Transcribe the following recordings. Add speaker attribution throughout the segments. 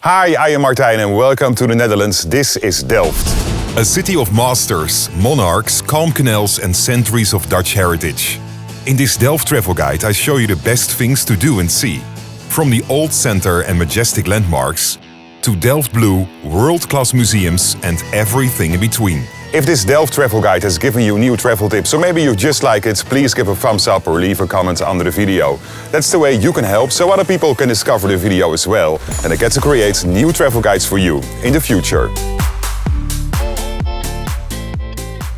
Speaker 1: Hi, I am Martijn and welcome to the Netherlands. This is Delft.
Speaker 2: A city of masters, monarchs, calm canals and centuries of Dutch heritage. In this Delft travel guide I show you the best things to do and see. From the old center and majestic landmarks, to Delft Blue, world-class museums and everything in between.
Speaker 1: If this Delft travel guide has given you new travel tips or maybe you just like it, please give a thumbs up or leave a comment under the video. That's the way you can help so other people can discover the video as well and I get to create new travel guides for you in the future.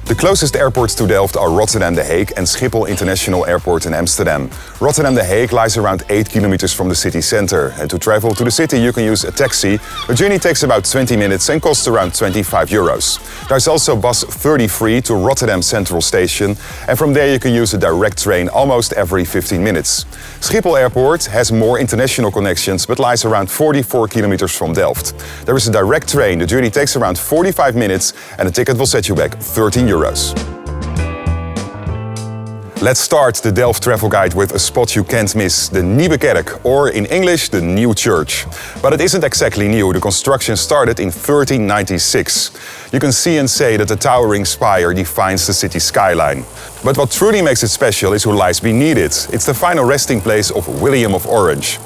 Speaker 1: The closest airports to Delft are Rotterdam-The Hague and Schiphol International Airport in Amsterdam. Rotterdam-The Hague lies around 8 kilometers from the city center. And to travel to the city you can use a taxi. The journey takes about 20 minutes and costs around 25 euros. There's also bus 33 to Rotterdam Central Station. And from there you can use a direct train almost every 15 minutes. Schiphol Airport has more international connections but lies around 44 kilometers from Delft. There is a direct train. The journey takes around 45 minutes and the ticket will set you back 13 euros. Let's start the Delft travel guide with a spot you can't miss, the Nieuwe Kerk, or in English, the New Church. But it isn't exactly new, the construction started in 1396. You can see and say that the towering spire defines the city skyline. But what truly makes it special is who lies beneath it. It's the final resting place of William of Orange,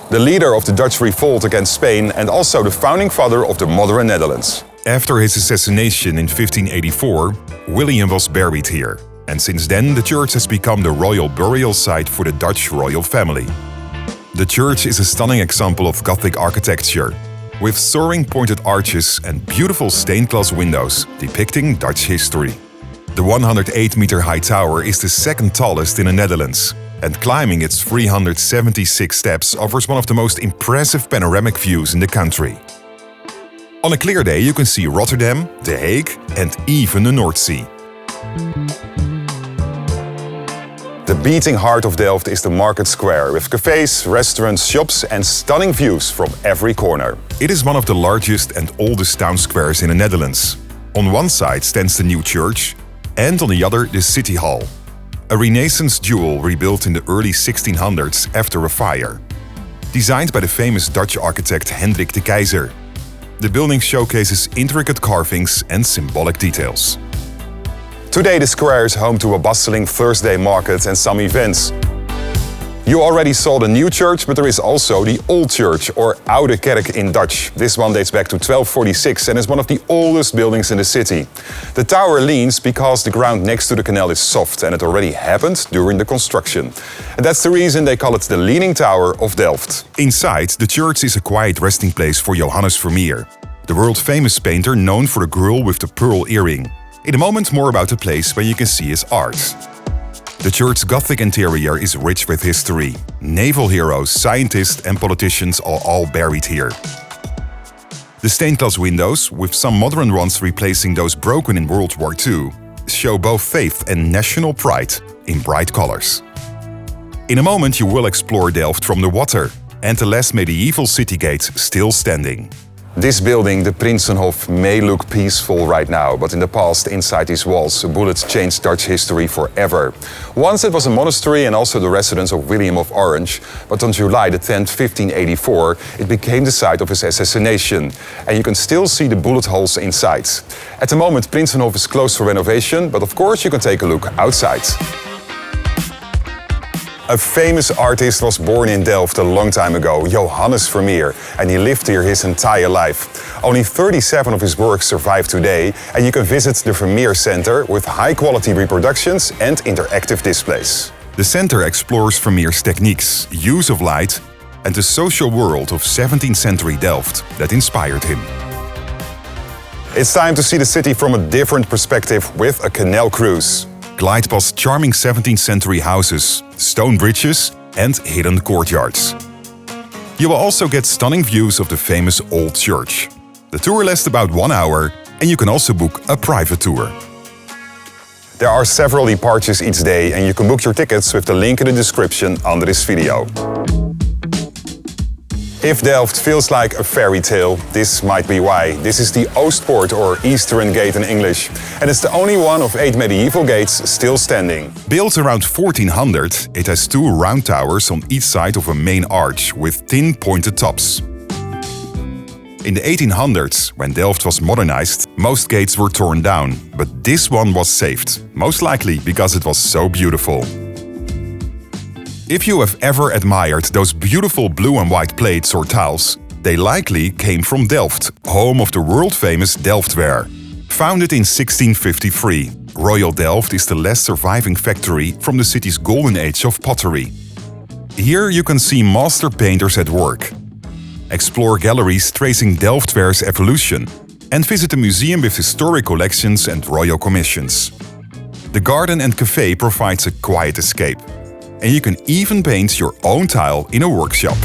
Speaker 1: the leader of the Dutch revolt against Spain and also the founding father of the modern Netherlands.
Speaker 2: After his assassination in 1584, William was buried here. And since then, the church has become the royal burial site for the Dutch royal family. The church is a stunning example of Gothic architecture, with soaring pointed arches and beautiful stained glass windows depicting Dutch history. The 108-meter-high tower is the second tallest in the Netherlands, and climbing its 376 steps offers one of the most impressive panoramic views in the country. On a clear day you can see Rotterdam, The Hague and even the North Sea.
Speaker 1: The beating heart of Delft is the Market Square, with cafes, restaurants, shops and stunning views from every corner.
Speaker 2: It is one of the largest and oldest town squares in the Netherlands. On one side stands the new church and on the other the City Hall, a Renaissance jewel rebuilt in the early 1600s after a fire. Designed by the famous Dutch architect Hendrik de Keyser. The building showcases intricate carvings and symbolic details.
Speaker 1: Today the square is home to a bustling Thursday market and some events. You already saw the new church, but there is also the Old Church, or Oude Kerk in Dutch. This one dates back to 1246 and is one of the oldest buildings in the city. The tower leans because the ground next to the canal is soft and it already happened during the construction. And that's the reason they call it the Leaning Tower of Delft.
Speaker 2: Inside, the church is a quiet resting place for Johannes Vermeer, the world-famous painter known for the girl with the pearl earring. In a moment more about the place where you can see his art. The church's Gothic interior is rich with history. Naval heroes, scientists and politicians are all buried here. The stained glass windows, with some modern ones replacing those broken in World War II, show both faith and national pride in bright colors. In a moment you will explore Delft from the water and the less medieval city gates still standing.
Speaker 1: This building, the Prinsenhof, may look peaceful right now, but in the past, inside these walls, a bullet changed Dutch history forever. Once it was a monastery and also the residence of William of Orange, but on July the 10th, 1584, it became the site of his assassination. And you can still see the bullet holes inside. At the moment, Prinsenhof is closed for renovation, but of course you can take a look outside. A famous artist was born in Delft a long time ago, Johannes Vermeer, and he lived here his entire life. Only 37 of his works survive today, and you can visit the Vermeer Center with high-quality reproductions and interactive displays.
Speaker 2: The center explores Vermeer's techniques, use of light, and the social world of 17th century Delft that inspired him.
Speaker 1: It's time to see the city from a different perspective with a canal cruise.
Speaker 2: Glide past charming 17th century houses, stone bridges and hidden courtyards. You will also get stunning views of the famous Old Church. The tour lasts about 1 hour and you can also book a private tour.
Speaker 1: There are several departures each day and you can book your tickets with the link in the description under this video. If Delft feels like a fairy tale, this might be why. This is the Oostpoort, or Eastern Gate in English, and it's the only one of 8 medieval gates still standing.
Speaker 2: Built around 1400, it has 2 round towers on each side of a main arch with thin pointed tops. In the 1800s, when Delft was modernized, most gates were torn down, but this one was saved, most likely because it was so beautiful. If you have ever admired those beautiful blue and white plates or tiles, they likely came from Delft, home of the world-famous Delftware. Founded in 1653, Royal Delft is the last surviving factory from the city's golden age of pottery. Here you can see master painters at work, explore galleries tracing Delftware's evolution, and visit a museum with historic collections and royal commissions. The garden and cafe provides a quiet escape, and you can even paint your own tile in a workshop.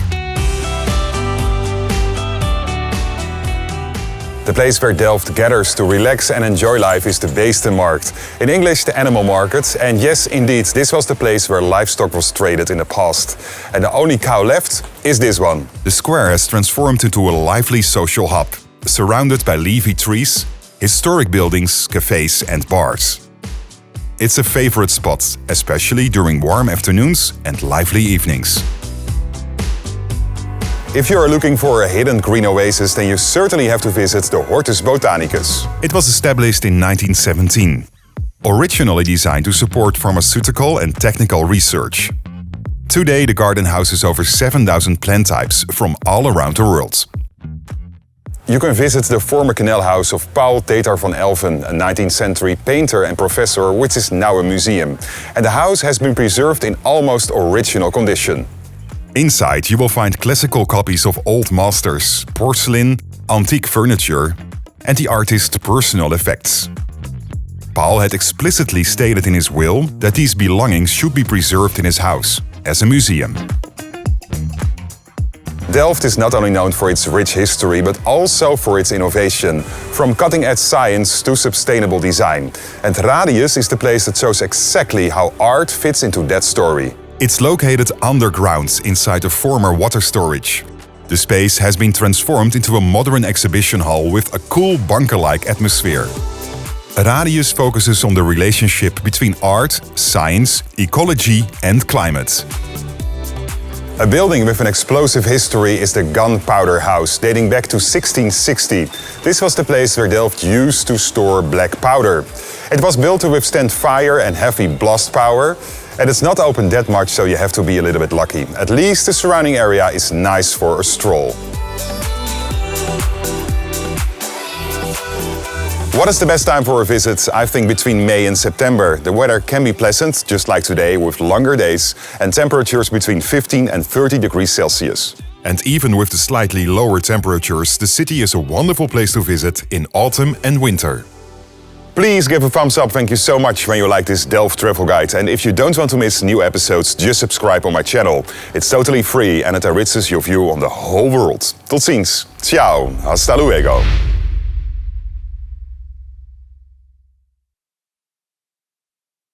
Speaker 1: The place where Delft gathers to relax and enjoy life is the Beestenmarkt. In English, the animal market. And yes, indeed, this was the place where livestock was traded in the past. And the only cow left is this one.
Speaker 2: The square has transformed into a lively social hub, surrounded by leafy trees, historic buildings, cafes and bars. It's a favorite spot, especially during warm afternoons and lively evenings.
Speaker 1: If you are looking for a hidden green oasis, then you certainly have to visit the Hortus Botanicus.
Speaker 2: It was established in 1917, originally designed to support pharmaceutical and technical research. Today, the garden houses over 7,000 plant types from all around the world.
Speaker 1: You can visit the former canal house of Paul Thetar van Elven, a 19th century painter and professor, which is now a museum. And the house has been preserved in almost original condition.
Speaker 2: Inside you will find classical copies of old masters, porcelain, antique furniture and the artist's personal effects. Paul had explicitly stated in his will that these belongings should be preserved in his house, as a museum.
Speaker 1: Delft is not only known for its rich history, but also for its innovation, from cutting-edge science to sustainable design. And Radius is the place that shows exactly how art fits into that story.
Speaker 2: It's located underground inside a former water storage. The space has been transformed into a modern exhibition hall with a cool bunker-like atmosphere. Radius focuses on the relationship between art, science, ecology and climate.
Speaker 1: A building with an explosive history is the Gunpowder House, dating back to 1660. This was the place where Delft used to store black powder. It was built to withstand fire and heavy blast power. And it's not open that much, so you have to be a little bit lucky. At least the surrounding area is nice for a stroll. What is the best time for a visit? I think between May and September. The weather can be pleasant, just like today, with longer days and temperatures between 15 and 30 degrees Celsius.
Speaker 2: And even with the slightly lower temperatures, the city is a wonderful place to visit in autumn and winter.
Speaker 1: Please give a thumbs up, thank you so much when you like this Delft travel guide. And if you don't want to miss new episodes, just subscribe on my channel. It's totally free and it enriches your view on the whole world. Tot ziens. Ciao. Hasta luego.